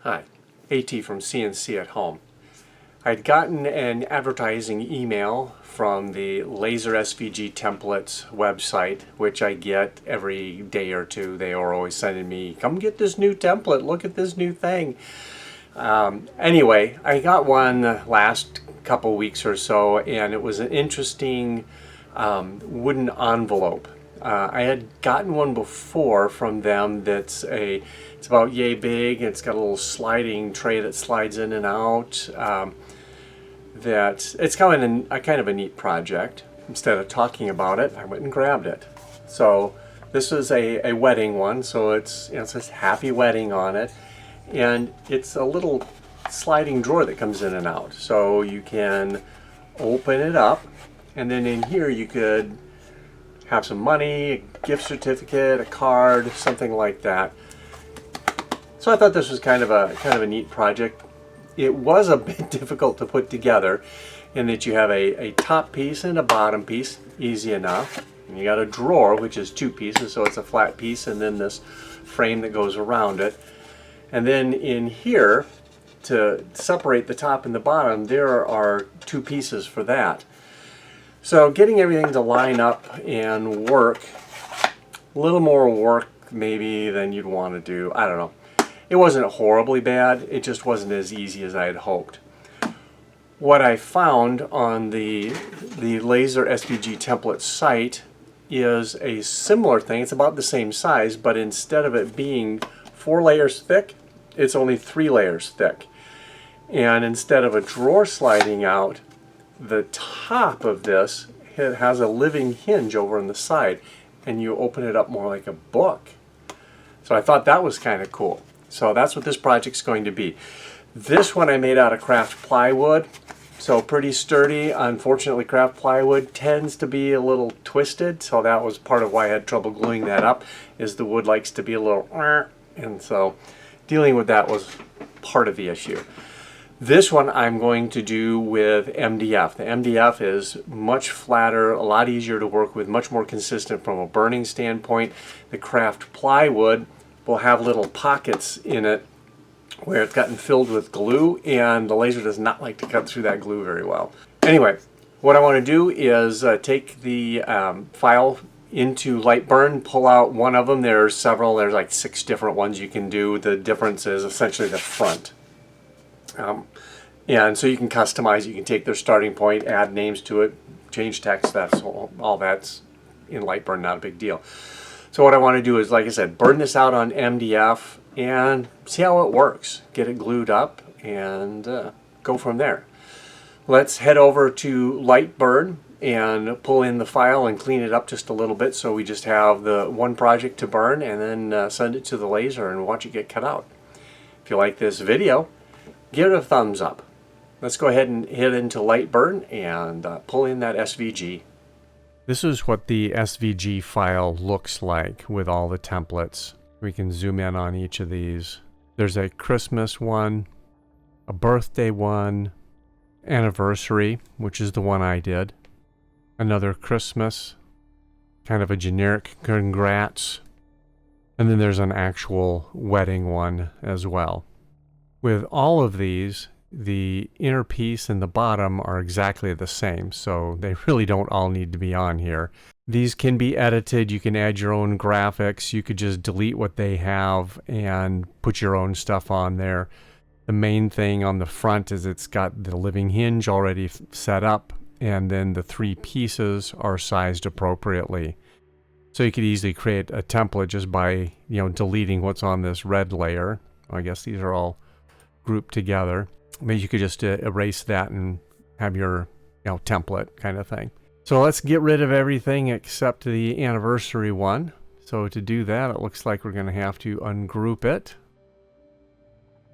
Hi, AT from CNC at Home. I'd gotten an advertising email from the LaserSVGTemplates website, which I get every day or two. They are always sending me, come get this new template, look at this new thing. Anyway, I got one last couple weeks or so, and it was an interesting wooden envelope. I had gotten one before from them it's about yay big. It's got a little sliding tray that slides in and out. That it's kind of a neat project. Instead of talking about it, I went and grabbed it. So this is a wedding one, so it says happy wedding on it. And it's a little sliding drawer that comes in and out. So you can open it up, and then in here you could have some money, a gift certificate, a card, something like that. So I thought this was kind of a neat project. It was a bit difficult to put together in that you have a top piece and a bottom piece, easy enough. And you got a drawer, which is two pieces, so it's a flat piece, and then this frame that goes around it. And then in here, to separate the top and the bottom, there are two pieces for that. So getting everything to line up and work, a little more work maybe than you'd want to do. I don't know. It wasn't horribly bad, it just wasn't as easy as I had hoped. What I found on the LaserSVGTemplates site is a similar thing. It's about the same size, but instead of it being 4 layers thick, it's only 3 layers thick. And instead of a drawer sliding out, the top of this has a living hinge over on the side, and you open it up more like a book. So I thought that was kind of cool. So that's what this project's going to be. This one I made out of craft plywood, so pretty sturdy. Unfortunately, craft plywood tends to be a little twisted, so that was part of why I had trouble gluing that up, is the wood likes to be a little, and so dealing with that was part of the issue. This one I'm going to do with MDF. The MDF is much flatter, a lot easier to work with, much more consistent from a burning standpoint. The craft plywood will have little pockets in it where it's gotten filled with glue, and the laser does not like to cut through that glue very well. Anyway, what I want to do is take the file into Lightburn, pull out one of them. There's several, there's like 6 different ones you can do. The difference is essentially the front. And so you can customize, you can take their starting point, add names to it, change text, that's all that's in Lightburn, not a big deal. So what I want to do is, like I said, burn this out on MDF and see how it works. Get it glued up and go from there. Let's head over to Lightburn and pull in the file and clean it up just a little bit so we just have the one project to burn, and then send it to the laser and watch it get cut out. If you like this video, give it a thumbs up. Let's go ahead and head into Lightburn and pull in that SVG. This is what the SVG file looks like with all the templates. We can zoom in on each of these. There's a Christmas one, a birthday one, anniversary, which is the one I did, another Christmas, kind of a generic congrats, and then there's an actual wedding one as well. With all of these, the inner piece and the bottom are exactly the same, so they really don't all need to be on here. These can be edited, you can add your own graphics, you could just delete what they have and put your own stuff on there. The main thing on the front is it's got the living hinge already set up, and then the 3 pieces are sized appropriately. So you could easily create a template just by, deleting what's on this red layer. I guess these are all grouped together. Maybe you could just erase that and have your template kind of thing. So let's get rid of everything except the anniversary one. So to do that, it looks like we're going to have to ungroup it.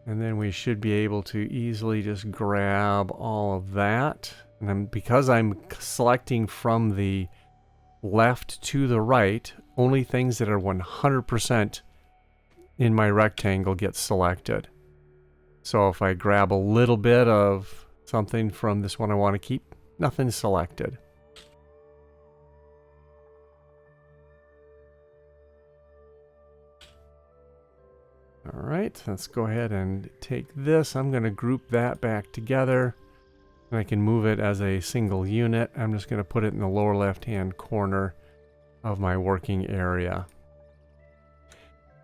And then we should be able to easily just grab all of that. And because I'm selecting from the left to the right, only things that are 100% in my rectangle get selected. So if I grab a little bit of something from this one I want to keep, nothing's selected. All right, let's go ahead and take this. I'm going to group that back together. And I can move it as a single unit. I'm just going to put it in the lower left-hand corner of my working area.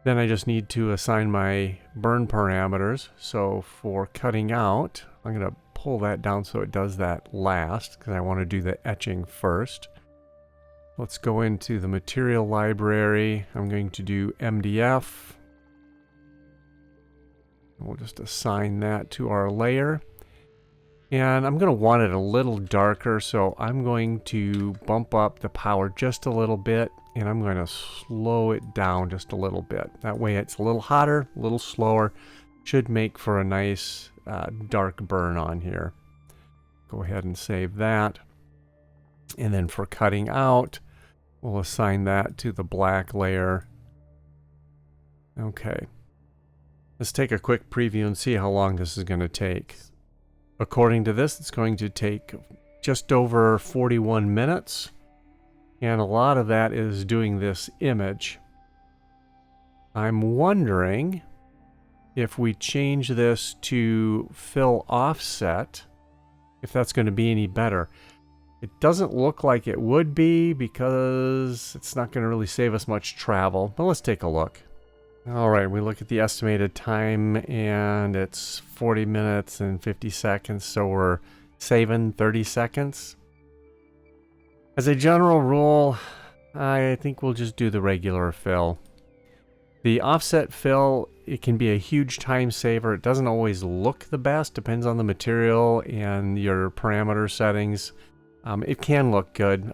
Then I just need to assign my burn parameters. So for cutting out, I'm going to pull that down so it does that last, because I want to do the etching first. Let's go into the material library. I'm going to do MDF. We'll just assign that to our layer. And I'm going to want it a little darker, so I'm going to bump up the power just a little bit, and I'm going to slow it down just a little bit. That way it's a little hotter, a little slower. Should make for a nice dark burn on here. Go ahead and save that. And then for cutting out, we'll assign that to the black layer. Okay. Let's take a quick preview and see how long this is going to take. According to this, it's going to take just over 41 minutes. And a lot of that is doing this image. I'm wondering if we change this to fill offset, if that's going to be any better. It doesn't look like it would be because it's not going to really save us much travel. But let's take a look. Alright, we look at the estimated time and it's 40 minutes and 50 seconds, so we're saving 30 seconds. As a general rule, I think we'll just do the regular fill. The offset fill, it can be a huge time saver. It doesn't always look the best, depends on the material and your parameter settings. It can look good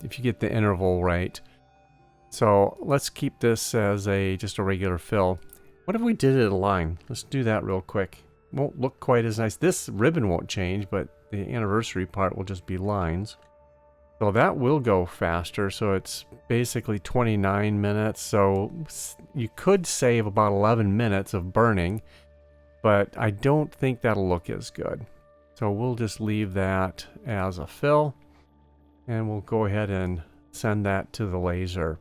if you get the interval right. So let's keep this as just a regular fill. What if we did it a line? Let's do that real quick. Won't look quite as nice. This ribbon won't change, but the anniversary part will just be lines. So that will go faster. So it's basically 29 minutes. So you could save about 11 minutes of burning, but I don't think that'll look as good. So we'll just leave that as a fill, and we'll go ahead and send that to the laser.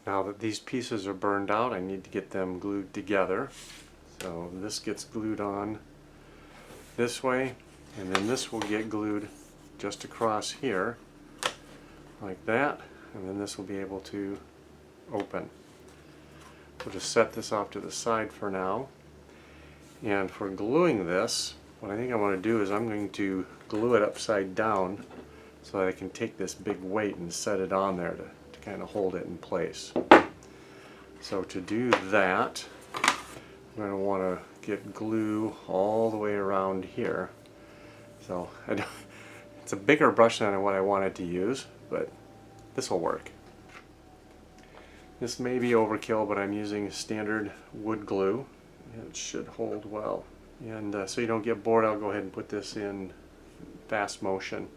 Now that these pieces are burned out, I need to get them glued together. So this gets glued on this way, and then this will get glued just across here, like that, and then this will be able to open. We'll just set this off to the side for now. And for gluing this, what I think I want to do is I'm going to glue it upside down so that I can take this big weight and set it on there to kind of hold it in place. So to do that, I'm going to want to get glue all the way around here. So it's a bigger brush than what I wanted to use, but this will work. This may be overkill, but I'm using standard wood glue. It should hold well. And so you don't get bored, I'll go ahead and put this in fast motion.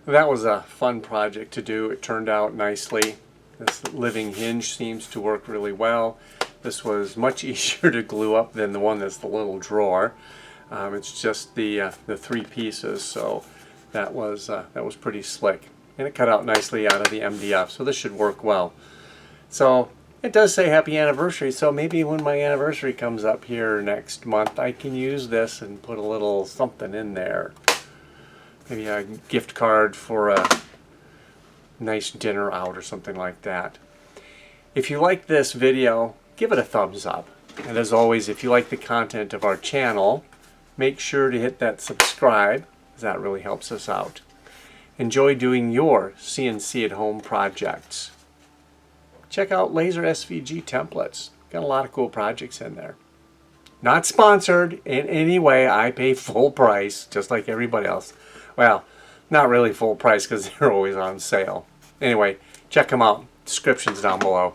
That was a fun project to do. It turned out nicely. This living hinge seems to work really well. This was much easier to glue up than the one that's the little drawer. It's just the 3 pieces, so that was pretty slick. And it cut out nicely out of the MDF, so this should work well. So it does say happy anniversary, so maybe when my anniversary comes up here next month, I can use this and put a little something in there. Maybe a gift card for a nice dinner out or something like that. If you like this video, give it a thumbs up. And as always, if you like the content of our channel, make sure to hit that subscribe, because that really helps us out. Enjoy doing your CNC at home projects. Check out LaserSVGTemplates. Got a lot of cool projects in there. Not sponsored in any way. I pay full price, just like everybody else. Well, not really full price because they're always on sale. Anyway, check them out. Description's down below.